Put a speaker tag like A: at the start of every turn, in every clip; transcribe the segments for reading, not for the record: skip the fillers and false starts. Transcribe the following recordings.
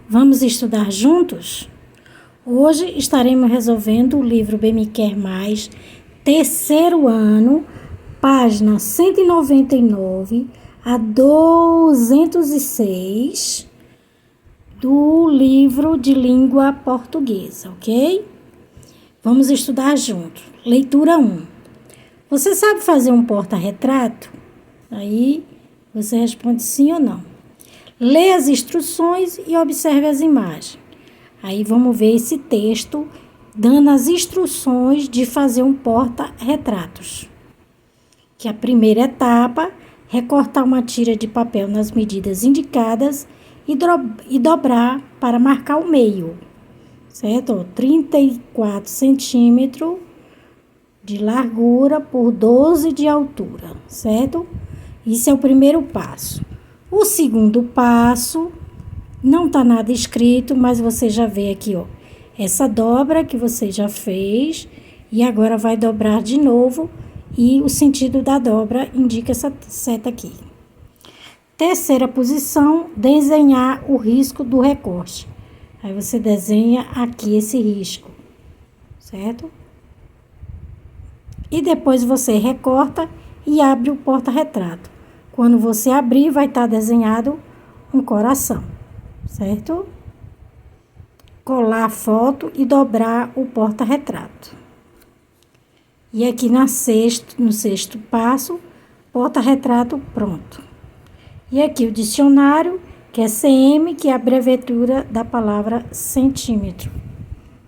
A: Vamos estudar juntos? Hoje estaremos resolvendo o livro Bem Me Quer Mais, terceiro ano, página 199 a 206 do livro de língua portuguesa, ok? Vamos estudar juntos. Leitura 1. Você sabe fazer um porta-retrato? Aí você responde sim ou não. Lê as instruções e observe as imagens. Aí vamos ver esse texto dando as instruções de fazer um porta-retratos. Que a primeira etapa, recortar uma tira de papel nas medidas indicadas e dobrar para marcar o meio. Certo? 34 centímetros de largura por 12 de altura. Certo? Isso é o primeiro passo. O segundo passo, não está nada escrito, mas você já vê aqui, ó, essa dobra que você já fez e agora vai dobrar de novo e o sentido da dobra indica essa seta aqui. Terceira posição, desenhar o risco do recorte. Aí você desenha aqui esse risco, certo? E depois você recorta e abre o porta-retrato. Quando você abrir, vai estar desenhado um coração, certo? Colar a foto e dobrar o porta-retrato. E aqui no sexto passo, porta-retrato pronto. E aqui o dicionário, que é CM, que é a abreviatura da palavra centímetro,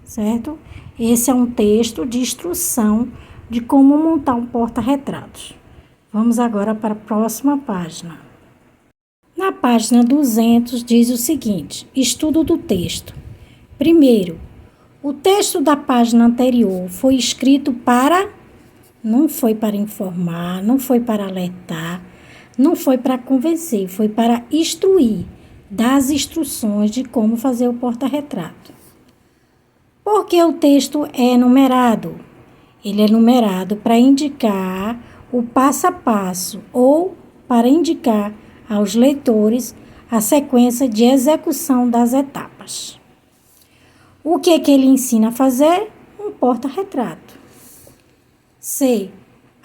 A: certo? Esse é um texto de instrução de como montar um porta-retratos. Vamos agora para a próxima página. Na página 200 diz o seguinte: estudo do texto. Primeiro, o texto da página anterior foi escrito para... Não foi para informar, não foi para alertar, não foi para convencer, foi para instruir, dar as instruções de como fazer o porta-retrato. Por que o texto é numerado? Ele é numerado para indicar o passo a passo ou para indicar aos leitores a sequência de execução das etapas. O que é que ele ensina a fazer? Um porta-retrato. C.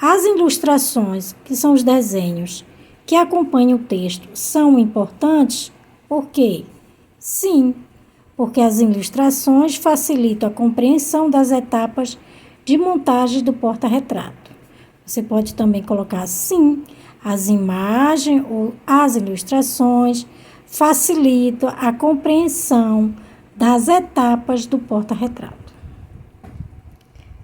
A: As ilustrações, que são os desenhos que acompanham o texto, são importantes? Por quê? Sim, porque as ilustrações facilitam a compreensão das etapas de montagem do porta-retrato. Você pode também colocar sim, as imagens ou as ilustrações facilitam a compreensão das etapas do porta-retrato.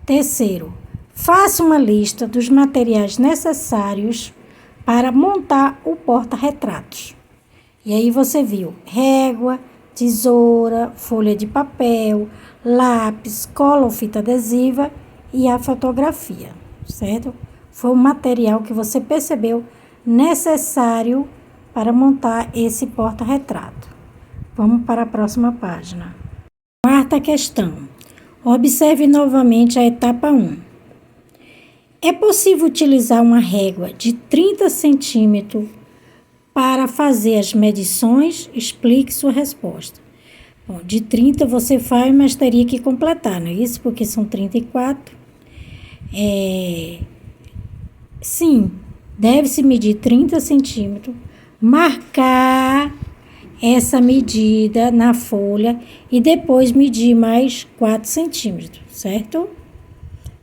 A: Terceiro, faça uma lista dos materiais necessários para montar o porta-retratos. E aí você viu régua, tesoura, folha de papel, lápis, cola ou fita adesiva e a fotografia, certo? Foi o material que você percebeu necessário para montar esse porta-retrato. Vamos para a próxima página. Quarta questão. Observe novamente a etapa 1. É possível utilizar uma régua de 30 centímetros para fazer as medições? Explique sua resposta. Bom, de 30 você faz, mas teria que completar, não é isso? Porque são 34. Sim, deve-se medir 30 centímetros, marcar essa medida na folha e depois medir mais 4 centímetros, certo?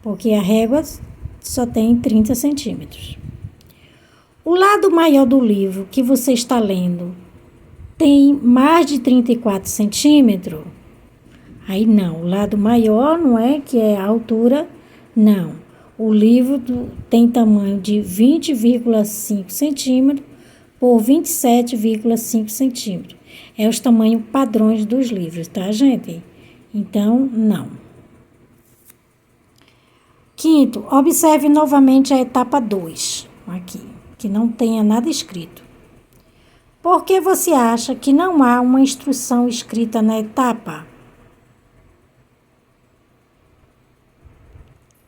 A: Porque a régua só tem 30 centímetros. O lado maior do livro que você está lendo tem mais de 34 centímetros? Aí não, o lado maior não é que é a altura, não. O livro tem tamanho de 20,5 centímetros por 27,5 centímetros. É os tamanhos padrões dos livros, tá, gente? Então, não. Quinto, observe novamente a etapa 2, aqui, que não tenha nada escrito. Por que você acha que não há uma instrução escrita na etapa?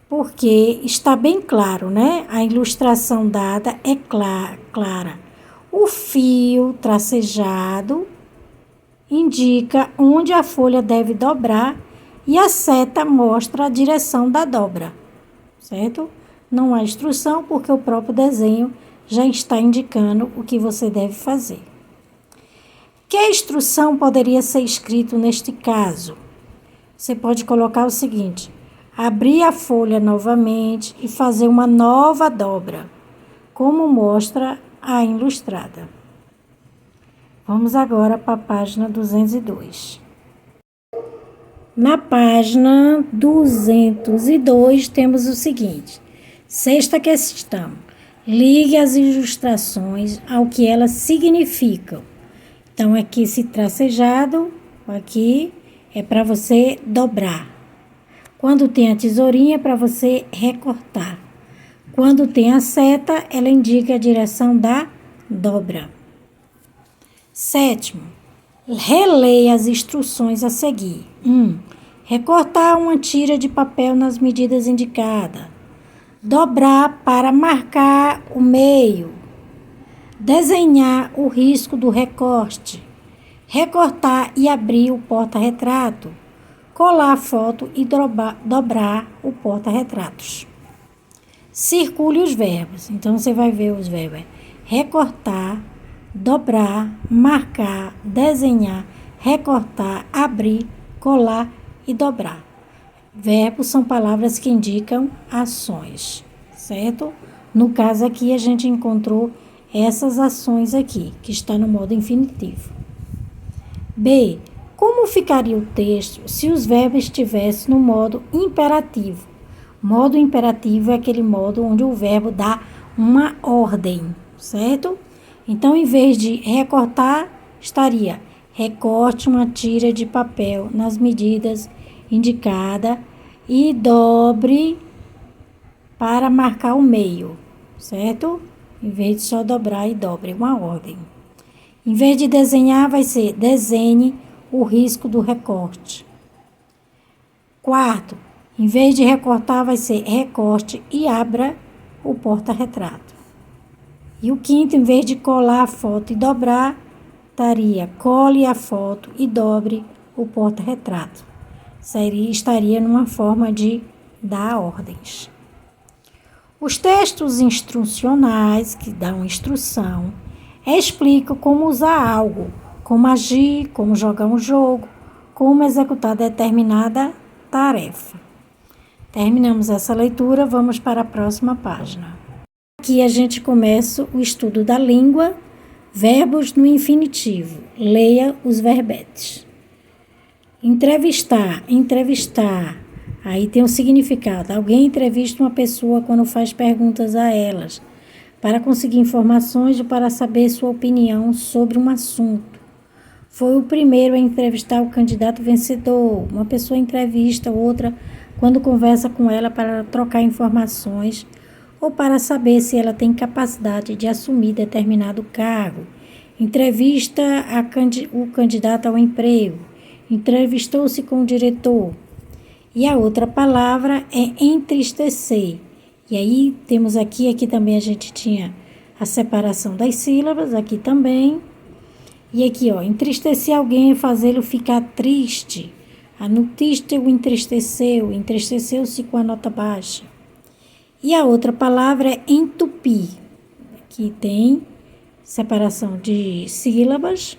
A: Porque está bem claro, né? A ilustração dada é clara. O fio tracejado indica onde a folha deve dobrar e a seta mostra a direção da dobra, certo? Não há instrução porque o próprio desenho já está indicando o que você deve fazer. Que instrução poderia ser escrito neste caso? Você pode colocar o seguinte: abrir a folha novamente e fazer uma nova dobra, como mostra a ilustrada. Vamos agora para a página 202. Na página 202 temos o seguinte: sexta questão. Ligue as ilustrações ao que elas significam. Então, aqui esse tracejado, aqui, é para você dobrar. Quando tem a tesourinha, é para você recortar. Quando tem a seta, ela indica a direção da dobra. Sétimo, releia as instruções a seguir. 1. Recortar uma tira de papel nas medidas indicadas. Dobrar para marcar o meio. Desenhar o risco do recorte. Recortar e abrir o porta-retrato. Colar a foto e dobrar o porta-retratos. Circule os verbos. Então, você vai ver os verbos. Recortar, dobrar, marcar, desenhar, recortar, abrir, colar e dobrar. Verbos são palavras que indicam ações, certo? No caso aqui, a gente encontrou essas ações aqui, que está no modo infinitivo. B. Como ficaria o texto se os verbos estivessem no modo imperativo? Modo imperativo é aquele modo onde o verbo dá uma ordem, certo? Então, em vez de recortar, estaria: recorte uma tira de papel nas medidas indicadas e dobre para marcar o meio, certo? Em vez de só dobrar e dobre, uma ordem. Em vez de desenhar, vai ser: desenhe o risco do recorte. Quarto, em vez de recortar, vai ser: recorte e abra o porta-retrato. E o quinto, em vez de colar a foto e dobrar, estaria: cole a foto e dobre o porta-retrato. Estaria numa forma de dar ordens. Os textos instrucionais, que dão instrução, explicam como usar algo, como agir, como jogar um jogo, como executar determinada tarefa. Terminamos essa leitura, vamos para a próxima página. Aqui a gente começa o estudo da língua, verbos no infinitivo. Leia os verbetes. Entrevistar, entrevistar. Aí tem o significado. Alguém entrevista uma pessoa quando faz perguntas a elas, para conseguir informações ou para saber sua opinião sobre um assunto. Foi o primeiro a entrevistar o candidato vencedor. Uma pessoa entrevista outra quando conversa com ela para trocar informações ou para saber se ela tem capacidade de assumir determinado cargo. Entrevista o candidato ao emprego. Entrevistou-se com o diretor. E a outra palavra é entristecer. E aí temos aqui também a gente tinha a separação das sílabas, aqui também. E aqui, ó, entristecer alguém é fazê-lo ficar triste. A notícia o entristeceu, entristeceu-se com a nota baixa. E a outra palavra é entupir. Aqui tem separação de sílabas.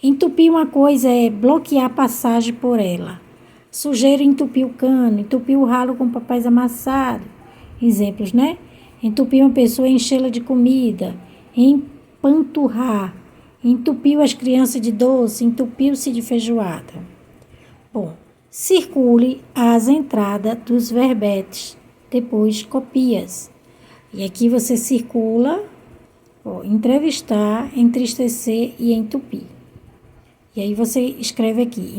A: Entupir uma coisa é bloquear a passagem por ela. Sujeira entupir o cano, entupir o ralo com papéis amassados. Exemplos, né? Entupir uma pessoa, enchê-la de comida. Empanturrar. Entupiu as crianças de doce, entupiu-se de feijoada. Bom, circule as entradas dos verbetes, depois copias. E aqui você circula, entrevistar, entristecer e entupir. E aí você escreve aqui: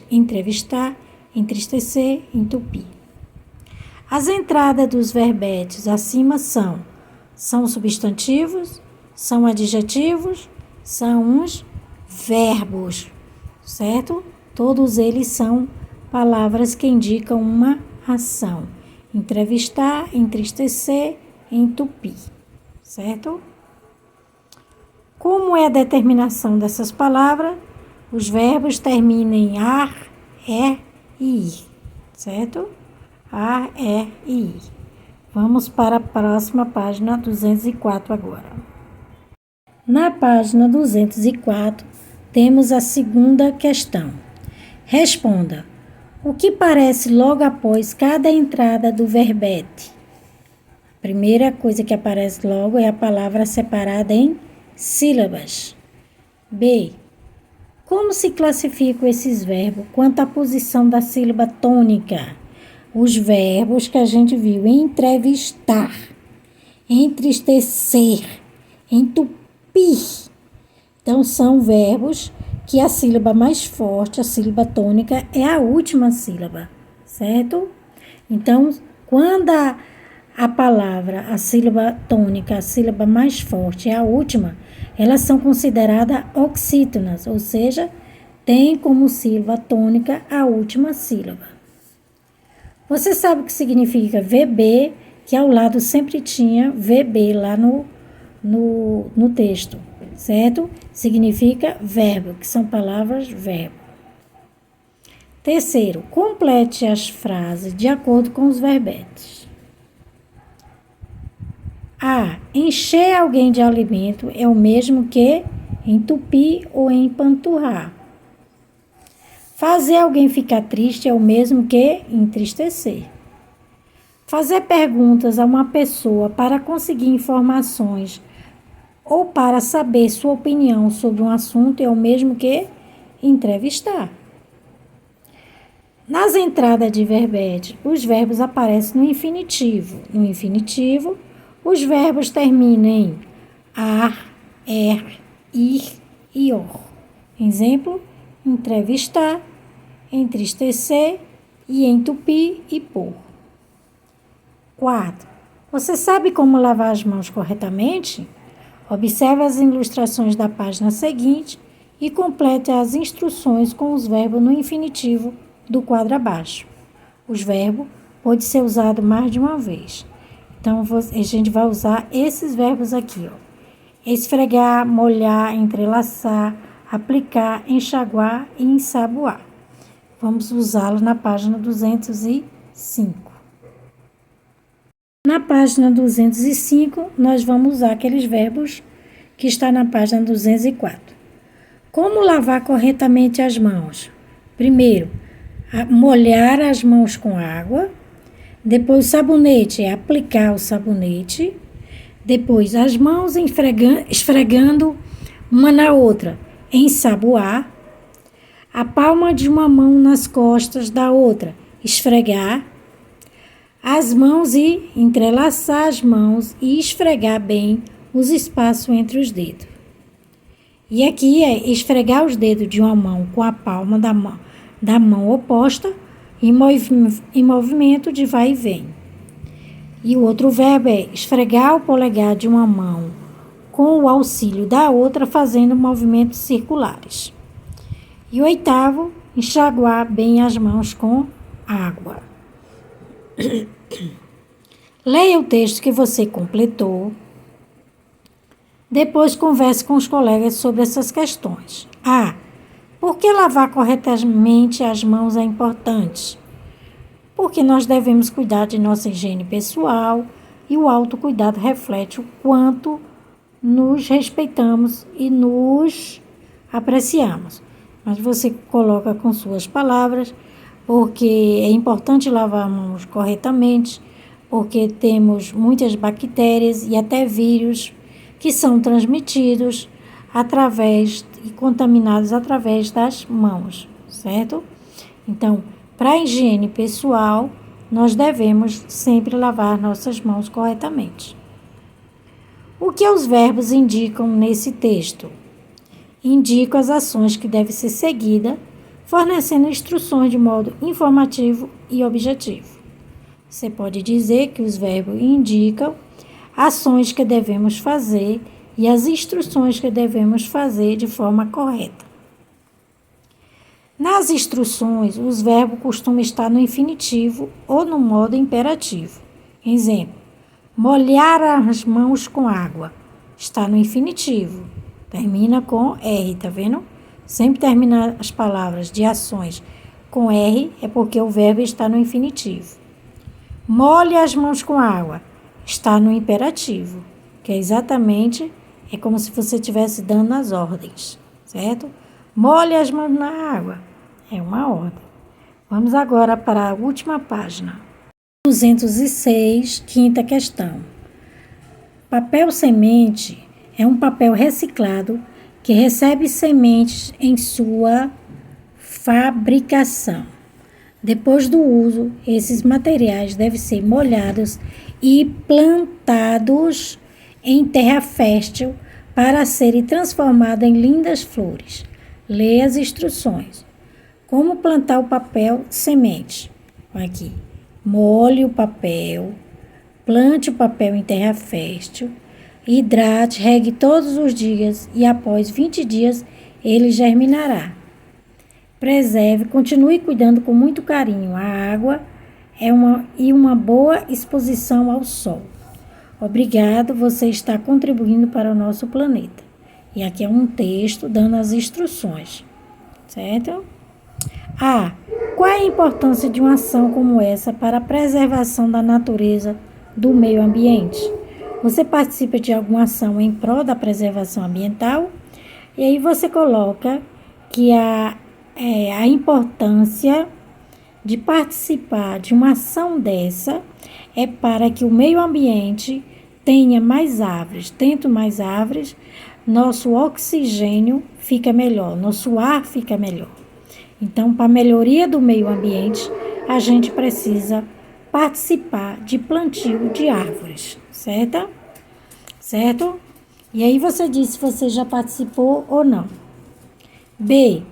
A: entrevistar, entristecer, entupir. As entradas dos verbetes acima são substantivos, são adjetivos, são os verbos, certo? Todos eles são palavras que indicam uma ação. Entrevistar, entristecer, entupir, certo? Como é a determinação dessas palavras? os verbos terminam em ar, e ir, certo? Ar, e ir. Vamos para a próxima página 204 agora. Na página 204, temos a segunda questão. Responda. O que aparece logo após cada entrada do verbete? A primeira coisa que aparece logo é a palavra separada em sílabas. B. Como se classificam esses verbos quanto à posição da sílaba tônica? Os verbos que a gente viu: entrevistar, entristecer, entupir. Então, são verbos que a sílaba mais forte, a sílaba tônica, é a última sílaba, certo? Então, quando a palavra, a sílaba tônica, a sílaba mais forte é a última, elas são consideradas oxítonas, ou seja, tem como sílaba tônica a última sílaba. Você sabe o que significa VB, que ao lado sempre tinha VB lá no texto, certo? Significa verbo, que são palavras verbo. Terceiro, complete as frases de acordo com os verbetes. A. Encher alguém de alimento é o mesmo que entupir ou empanturrar. Fazer alguém ficar triste é o mesmo que entristecer. Fazer perguntas a uma pessoa para conseguir informações ou para saber sua opinião sobre um assunto é o mesmo que entrevistar. Nas entradas de verbete, os verbos aparecem no infinitivo. No infinitivo, os verbos terminam em ar, ir e or. Exemplo: entrevistar, entristecer e entupir e pôr. 4. Você sabe como lavar as mãos corretamente? Observe as ilustrações da página seguinte e complete as instruções com os verbos no infinitivo do quadro abaixo. Os verbos podem ser usados mais de uma vez. Então, a gente vai usar esses verbos aqui, ó. Esfregar, molhar, entrelaçar, aplicar, enxaguar e ensaboar. Vamos usá-lo na página 205. Na página 205, nós vamos usar aqueles verbos que está na página 204. Como lavar corretamente as mãos? Primeiro, molhar as mãos com água. Depois, o sabonete é aplicar o sabonete. Depois, as mãos esfregando uma na outra, ensaboar. A palma de uma mão nas costas da outra, esfregar. As mãos e entrelaçar as mãos e esfregar bem os espaços entre os dedos. E aqui é esfregar os dedos de uma mão com a palma da mão oposta em movimento de vai e vem. E o outro verbo é esfregar o polegar de uma mão com o auxílio da outra, fazendo movimentos circulares. E o oitavo, enxaguar bem as mãos com água. Leia o texto que você completou. Depois converse com os colegas sobre essas questões. A. Por que lavar corretamente as mãos é importante? Porque nós devemos cuidar de nossa higiene pessoal e o autocuidado reflete o quanto nos respeitamos e nos apreciamos. Mas você coloca com suas palavras, porque é importante lavar as mãos corretamente, porque temos muitas bactérias e até vírus que são transmitidos através e contaminados através das mãos, certo? Então, para a higiene pessoal, nós devemos sempre lavar nossas mãos corretamente. O que os verbos indicam nesse texto? Indicam as ações que devem ser seguidas, fornecendo instruções de modo informativo e objetivo. Você pode dizer que os verbos indicam ações que devemos fazer e as instruções que devemos fazer de forma correta. Nas instruções, os verbos costumam estar no infinitivo ou no modo imperativo. Exemplo: molhar as mãos com água. Está no infinitivo. Termina com R, tá vendo? sempre terminar as palavras de ações com R, é porque o verbo está no infinitivo. Molhe as mãos com água, está no imperativo, que é como se você estivesse dando as ordens, certo? Molhe as mãos na água, é uma ordem. Vamos agora para a última página. 206, quinta questão. Papel semente é um papel reciclado que recebe sementes em sua fabricação. Depois do uso, esses materiais devem ser molhados e plantados em terra fértil para serem transformados em lindas flores. Leia as instruções. Como plantar o papel semente? Aqui. Molhe o papel, plante o papel em terra fértil, hidrate, regue todos os dias e após 20 dias ele germinará. Preserve, continue cuidando com muito carinho. A água e uma boa exposição ao sol. Obrigado, você está contribuindo para o nosso planeta. E aqui é um texto dando as instruções, certo? Qual é a importância de uma ação como essa para a preservação da natureza do meio ambiente? Você participa de alguma ação em prol da preservação ambiental? E aí você coloca que a importância de participar de uma ação dessa é para que o meio ambiente tenha mais árvores. Tendo mais árvores, nosso oxigênio fica melhor, nosso ar fica melhor. Então, para a melhoria do meio ambiente, a gente precisa participar de plantio de árvores, certo? Certo? E aí você diz se você já participou ou não. B.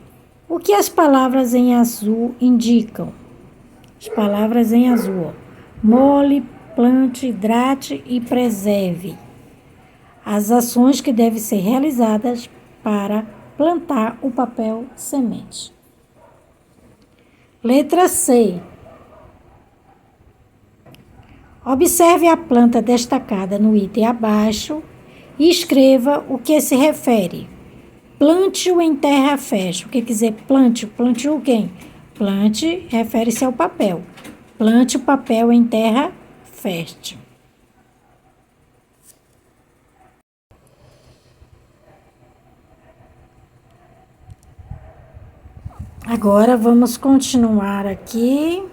A: O que as palavras em azul indicam? As palavras em azul, ó. Molhe, plante, hidrate e preserve. As ações que devem ser realizadas para plantar o papel semente. Letra C. Observe a planta destacada no item abaixo e escreva o que se refere. Plante-o em terra fértil. O que quer dizer plante? Plante-o quem? Plante refere-se ao papel. Plante o papel em terra fértil. Agora vamos continuar aqui.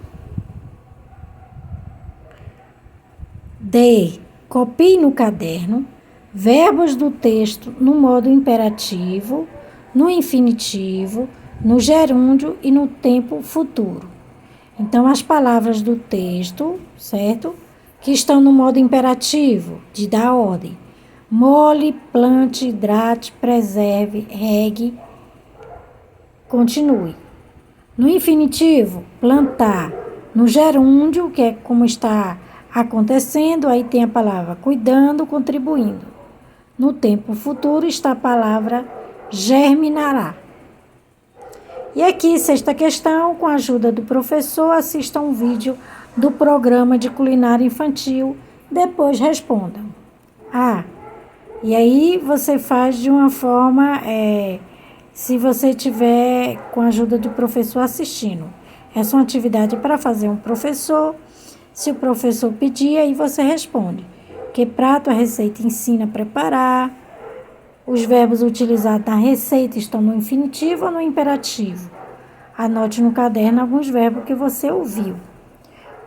A: D. Copie no caderno verbos do texto no modo imperativo, no infinitivo, no gerúndio e no tempo futuro. Então, as palavras do texto, certo? Que estão no modo imperativo, de dar ordem. Molhe, plante, hidrate, preserve, regue, continue. No infinitivo, plantar. No gerúndio, que é como está acontecendo, aí tem a palavra cuidando, contribuindo. No tempo futuro está a palavra germinará. E aqui, sexta questão, com a ajuda do professor, assista um vídeo do programa de culinária infantil, depois respondam. E aí você faz de uma forma, se você tiver com a ajuda do professor assistindo. Essa é uma atividade para fazer um professor. Se o professor pedir, aí você responde. Que prato a receita ensina a preparar? Os verbos utilizados na receita estão no infinitivo ou no imperativo? Anote no caderno alguns verbos que você ouviu.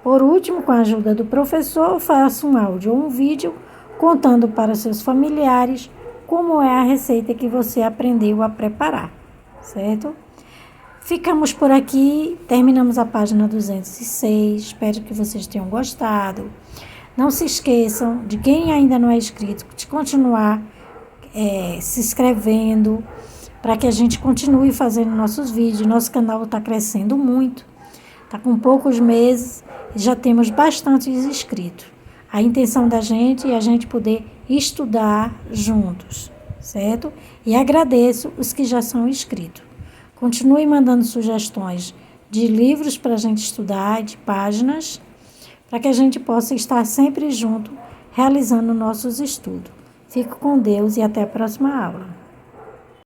A: Por último, com a ajuda do professor, faça um áudio ou um vídeo contando para seus familiares como é a receita que você aprendeu a preparar, certo? Ficamos por aqui, terminamos a página 206, espero que vocês tenham gostado. Não se esqueçam de quem ainda não é inscrito, de continuar se inscrevendo, para que a gente continue fazendo nossos vídeos. Nosso canal está crescendo muito, está com poucos meses, já temos bastantes inscritos. A intenção da gente é a gente poder estudar juntos, certo? E agradeço os que já são inscritos. Continue mandando sugestões de livros para a gente estudar, de páginas, para que a gente possa estar sempre junto, realizando nossos estudos. Fico com Deus e até a próxima aula.